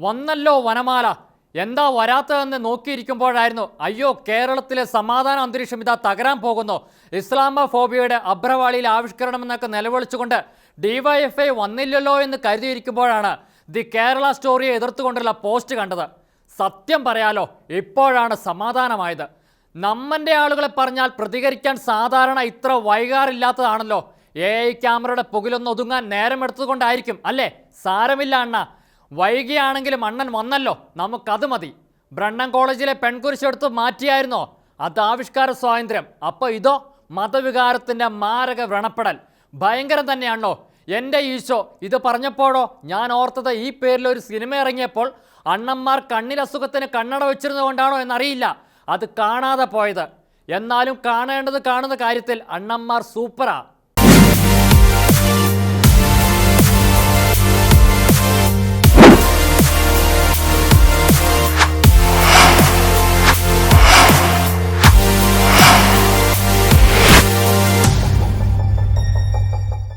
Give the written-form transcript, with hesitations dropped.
വന്നല്ലോ വനമാല. എന്താ വരാത്തതെന്ന് നോക്കിയിരിക്കുമ്പോഴായിരുന്നു അയ്യോ കേരളത്തിലെ സമാധാന അന്തരീക്ഷം ഇതാ തകരാൻ പോകുന്നു, ഇസ്ലാമോഫോബിയയുടെ അഭ്രവാളിയിൽ ആവിഷ്കരണം എന്നൊക്കെ നിലവിളിച്ചുകൊണ്ട് ഡിവൈഎഫ്ഐ വന്നില്ലല്ലോ എന്ന് കരുതിയിരിക്കുമ്പോഴാണ് ദി കേരള സ്റ്റോറിയെ എതിർത്തുകൊണ്ടുള്ള പോസ്റ്റ് കണ്ടത്. സത്യം പറയാലോ, ഇപ്പോഴാണ് സമാധാനമായത്. നമ്മൻ്റെ ആളുകളെ പറഞ്ഞാൽ പ്രതികരിക്കാൻ സാധാരണ ഇത്ര വൈകാറില്ലാത്തതാണല്ലോ. AI ക്യാമറയുടെ പുകിലൊന്ന് ഒതുങ്ങാൻ നേരമെടുത്തുകൊണ്ടായിരിക്കും അല്ലേ? സാരമില്ല അണ്ണ, വൈകിയാണെങ്കിലും അണ്ണൻ വന്നല്ലോ, നമുക്കത് മതി. ബ്രണ്ണൻ കോളേജിലെ പെൺകുരിശെടുത്ത് മാറ്റിയായിരുന്നോ? അത് ആവിഷ്കാര സ്വാതന്ത്ര്യം. അപ്പോൾ ഇതോ മതവികാരത്തിൻ്റെ മാരക വ്രണപ്പെടൽ. ഭയങ്കരം തന്നെയാണോ എൻ്റെ ഈശോ. ഇത് പറഞ്ഞപ്പോഴോ ഞാൻ ഓർത്തത് ഈ പേരിൽ ഒരു സിനിമ ഇറങ്ങിയപ്പോൾ അണ്ണന്മാർ കണ്ണിലസുഖത്തിന് കണ്ണട വെച്ചിരുന്നുകൊണ്ടാണോ എന്നറിയില്ല അത് കാണാതെ പോയത്. എന്നാലും കാണേണ്ടത് കാണുന്ന കാര്യത്തിൽ അണ്ണന്മാർ സൂപ്പറാ.